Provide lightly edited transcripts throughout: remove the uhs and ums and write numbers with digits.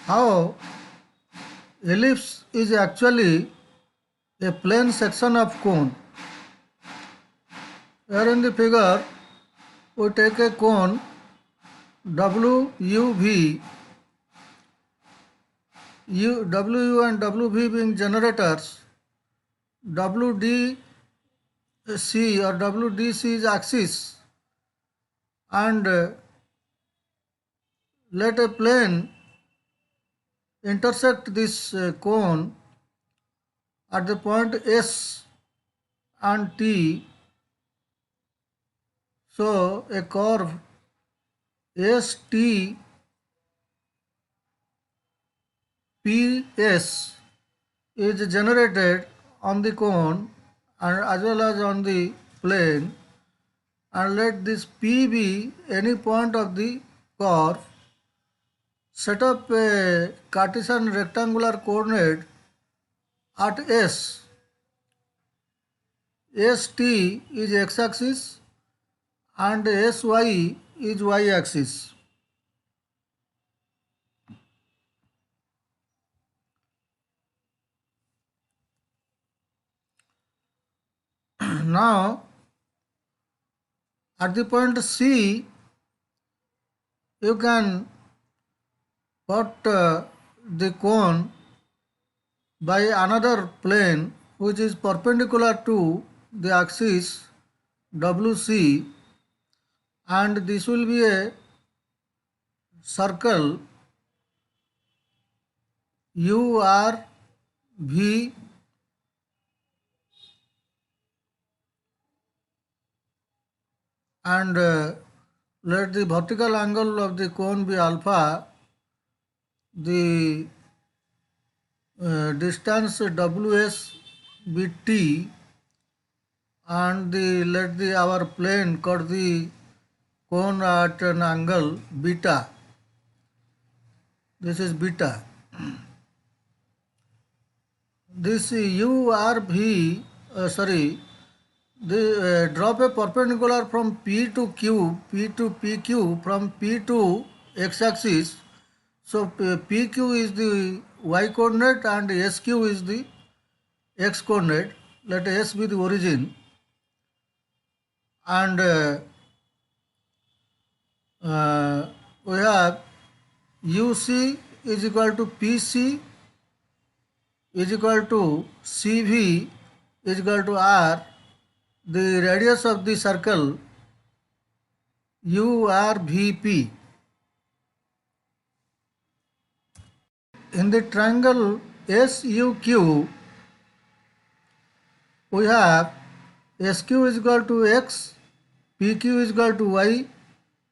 how ellipse is actually a plane section of cone. Here in the figure, we take a cone WUV, WU and WV being generators, WDC or WDC is axis, and let a plane intersect this cone at the point S and T. So a curve ST PS is generated on the cone and as well as on the plane, and let this P be any point of the curve. Set up a Cartesian rectangular coordinate at S. ST is x-axis and SY is y-axis. Now, at the point C, you can put the cone by another plane which is perpendicular to the axis WC, and this will be a circle URV, and let the vertical angle of the cone be alpha, the distance WS be T, and let our plane cut the cone at an angle beta. This is beta. This URV, drop a perpendicular from P to Q, P to PQ, from P to x-axis. So PQ is the y coordinate and SQ is the x coordinate. Let S be the origin, and we have UC is equal to PC is equal to CV is equal to R, the radius of the circle URVP. In the triangle SUQ, we have SQ is equal to X, PQ is equal to Y,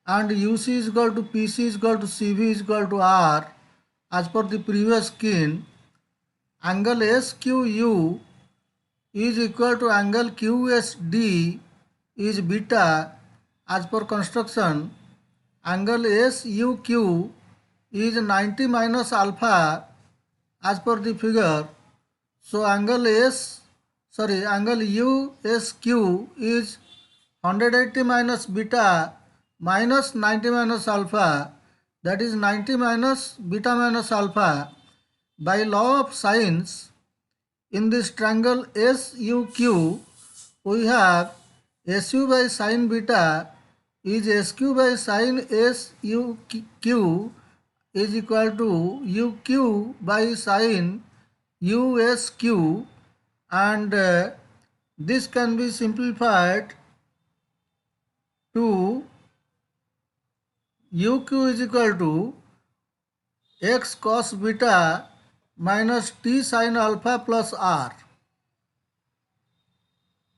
and UC is equal to PC is equal to CV is equal to R. As per the previous scheme, angle SQU is equal to angle QSD is beta. As per construction, angle SUQ is 90 minus alpha as per the figure. So angle USQ is 180 minus beta minus 90 minus alpha, that is 90 minus beta minus alpha. By law of sines, in this triangle SUQ, we have SU by sine beta is SQ by sine SUQ is equal to UQ by sine USQ, and this can be simplified to UQ is equal to X cos beta minus T sin alpha plus R.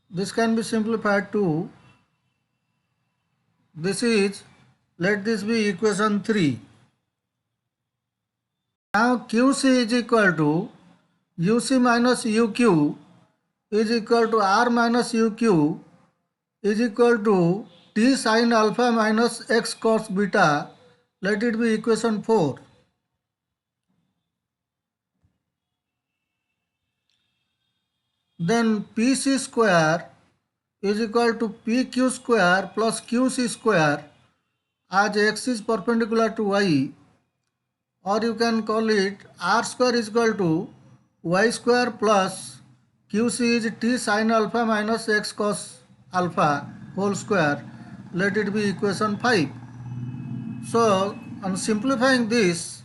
This can be simplified to, this is, let this be equation 3. Now QC is equal to UC minus UQ is equal to R minus UQ is equal to T sin alpha minus X cos beta. Let it be equation 4. Then PC square is equal to PQ square plus QC square, as X is perpendicular to Y, or you can call it r square is equal to y square plus qc is t sin alpha minus x cos alpha whole square. Let it be equation 5. So on simplifying this,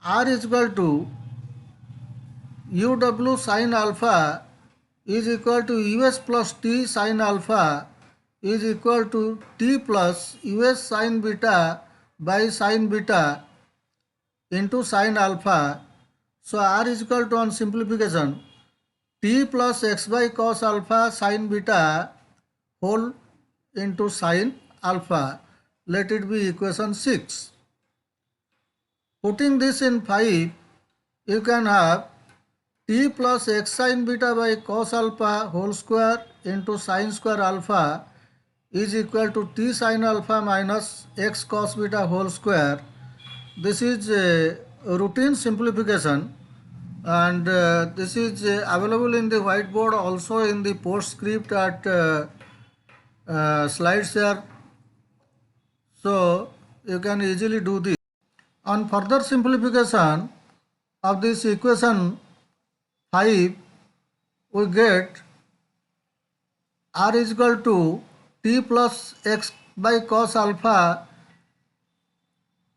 r is equal to uw sin alpha is equal to us plus t sin alpha is equal to t plus us sin beta by sin beta into sin alpha. So r is equal to, on simplification, t plus x by cos alpha sin beta whole into sin alpha. Let it be equation 6. Putting this in 5, you can have t plus x sin beta by cos alpha whole square into sin square alpha is equal to t sin alpha minus x cos beta whole square. This is a routine simplification, and this is available in the whiteboard, also in the postscript at slides here. So you can easily do this. On further simplification of this equation 5, we get r is equal to t plus x by cos alpha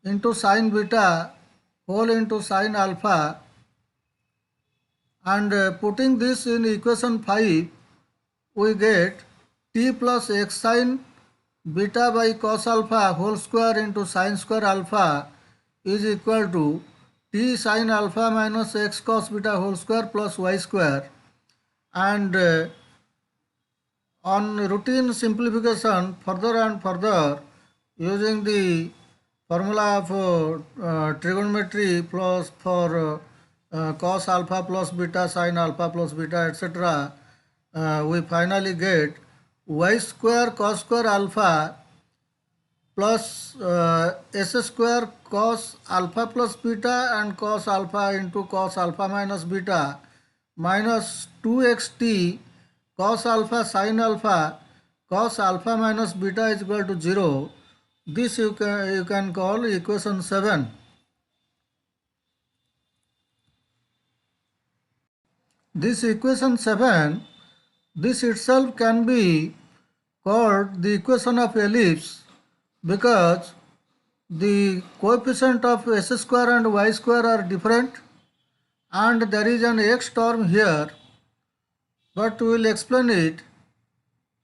into sin beta whole into sin alpha, and putting this in equation 5, we get t plus x sin beta by cos alpha whole square into sin square alpha is equal to t sin alpha minus x cos beta whole square plus y square. And on routine simplification further and further, using the formula of trigonometry plus for cos alpha plus beta sin alpha plus beta etc., we finally get y square cos square alpha plus s square cos alpha plus beta and cos alpha into cos alpha minus beta minus 2xt cos alpha sin alpha cos alpha minus beta is equal to 0. This you can call equation 7. This equation 7, this itself can be called the equation of ellipse, because the coefficient of s square and y square are different, and there is an x term here, but we will explain it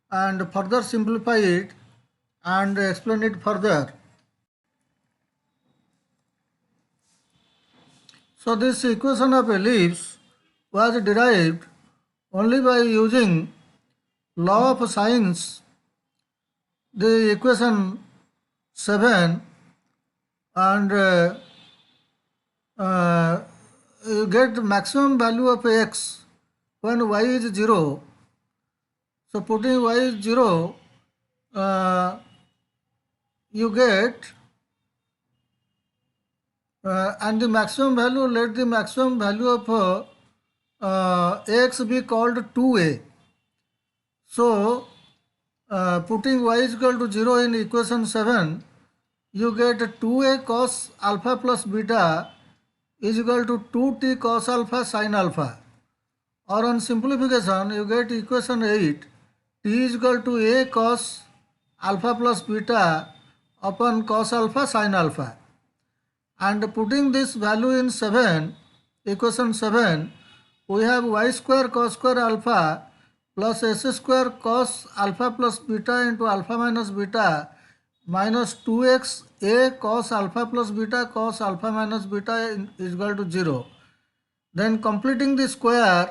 and further simplify it and explain it further. So this equation of ellipse was derived only by using law of sines, the equation 7, and you get the maximum value of x when y is 0. So putting y is 0, you get and the maximum value, let the maximum value of x be called 2a. So putting y is equal to 0 in equation 7, you get 2a cos alpha plus beta is equal to 2t cos alpha sin alpha. Or on simplification, you get equation 8, t is equal to a cos alpha plus beta upon cos alpha sin alpha. And putting this value in 7, equation 7, we have y square cos square alpha plus s square cos alpha plus beta into alpha minus beta minus 2x a cos alpha plus beta cos alpha minus beta is equal to 0. Then completing the square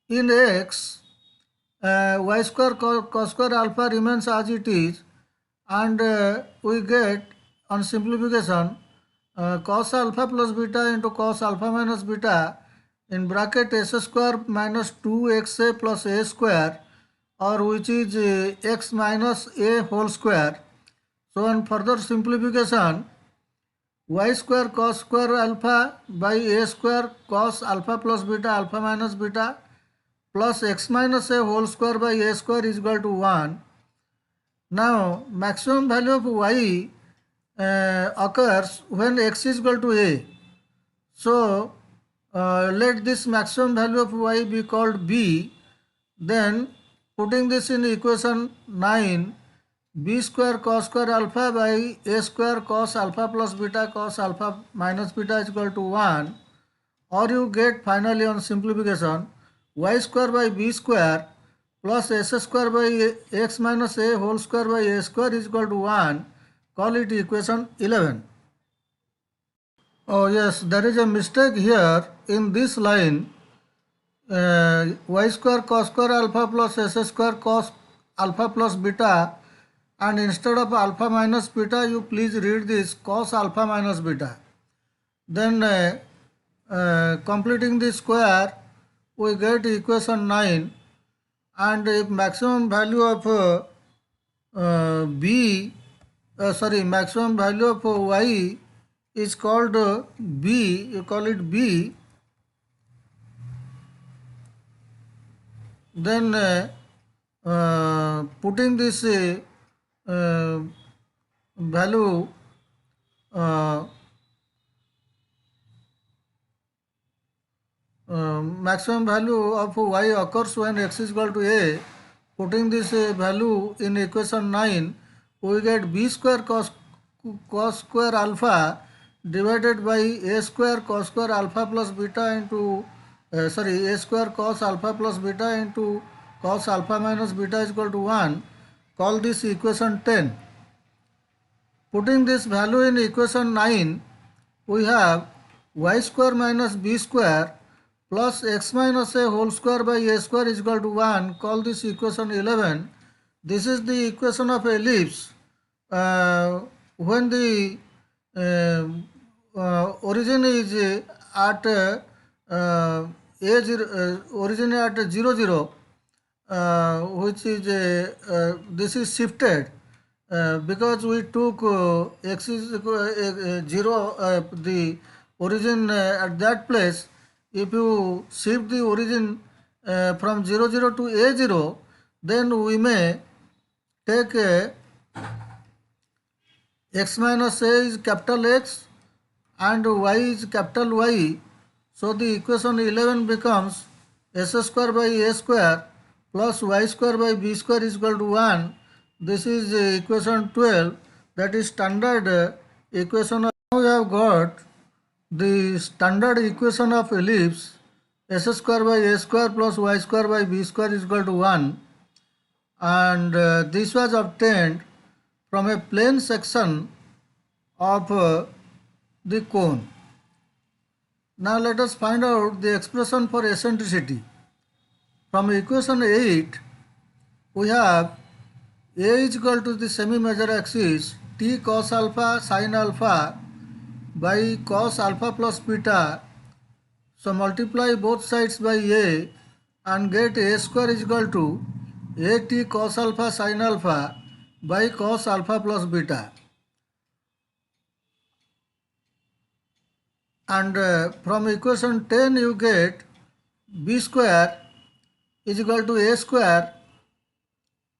in x, y square cos square alpha remains as it is, and we get on simplification cos alpha plus beta into cos alpha minus beta in bracket s square minus 2xa plus a square, or which is x minus a whole square. So on further simplification, y square cos square alpha by a square cos alpha plus beta alpha minus beta plus x minus a whole square by a square is equal to 1. Now maximum value of y occurs when x is equal to a. So let this maximum value of y be called b. Then putting this in equation 9, b square cos square alpha by a square cos alpha plus beta cos alpha minus beta is equal to 1, or you get finally on simplification y square by b square plus s square by x minus a whole square by a square is equal to 1. Call it equation 11. Oh yes, there is a mistake here in this line. Y square cos square alpha plus s square cos alpha plus beta, and instead of alpha minus beta you please read this cos alpha minus beta. Then completing the square we get equation 9, and if maximum value of maximum value of y is called b, you call it b, then putting this value maximum value of y occurs when x is equal to a. Putting this value in equation 9, we get b square cos square alpha divided by a square cos square alpha plus beta into a square cos alpha plus beta into cos alpha minus beta is equal to 1. Call this equation 10. Putting this value in equation 9, we have y square minus b square plus x minus a whole square by a square is equal to 1. Call this equation 11. This is the equation of ellipse when the origin is at origin at 0 0, which is this is shifted because we took x is 0, the origin at that place. If you shift the origin from 0 0 to a 0, then we may take x minus a is capital X and y is capital Y. So the equation 11 becomes s square by a square plus y square by b square is equal to 1. This is equation 12, that is standard equation. Now we have got the standard equation of ellipse s square by a square plus y square by b square is equal to 1, and this was obtained from a plane section of the cone. Now let us find out the expression for eccentricity. From equation 8 we have a is equal to the semi-major axis t cos alpha sin alpha by cos alpha plus beta. So multiply both sides by a and get a square is equal to a t cos alpha sin alpha by cos alpha plus beta. And from equation 10 you get b square is equal to a square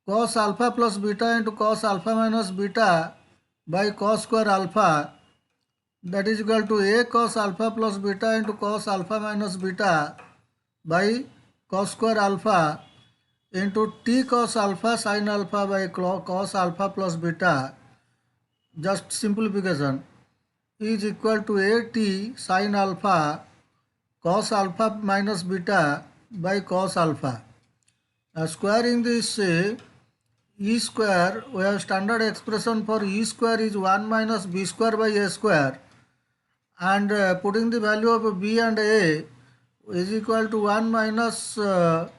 cos alpha plus beta into cos alpha minus beta by cos square alpha, that is equal to a cos alpha plus beta into cos alpha minus beta by cos square alpha into t cos alpha sin alpha by cos alpha plus beta, just simplification, is equal to a t sin alpha cos alpha minus beta by cos alpha. Squaring this e square, we have standard expression for e square is 1 minus b square by a square, and putting the value of b and a is equal to 1 minus a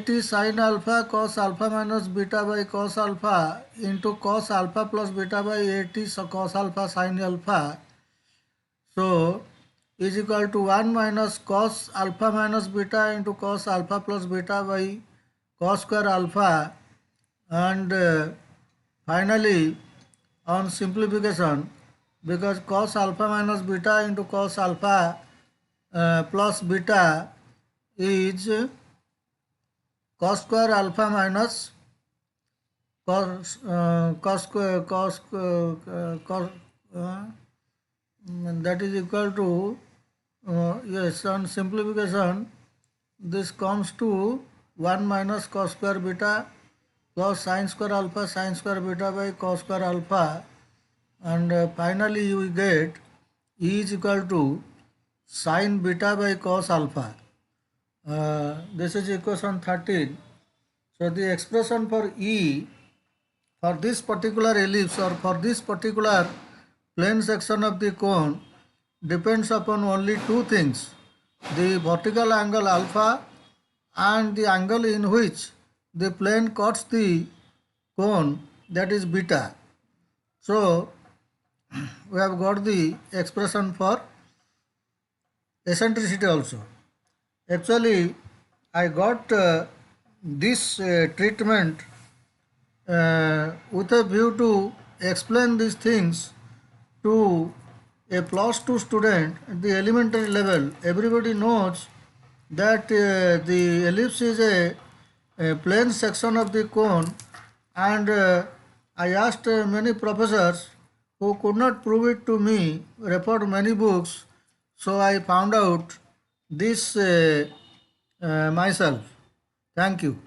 t sin alpha cos alpha minus beta by cos alpha into cos alpha plus beta by a t cos alpha sin alpha. So is equal to 1 minus cos alpha minus beta into cos alpha plus beta by cos square alpha, and finally on simplification, because cos alpha minus beta into cos alpha plus beta is cos square alpha minus cos uh, that is equal to, yes, on simplification, this comes to 1 minus cos square beta plus sin square alpha sin square beta by cos square alpha, and finally you get E is equal to sin beta by cos alpha. This is equation 13. So the expression for E for this particular ellipse or for this particular plane section of the cone depends upon only two things: the vertical angle alpha and the angle in which the plane cuts the cone, that is beta. So we have got the expression for eccentricity also. Actually, I got this treatment with a view to explain these things to a plus 2 student at the elementary level. Everybody knows that the ellipse is a plane section of the cone, and I asked many professors who could not prove it to me, referred many books, so I found out this myself. Thank you.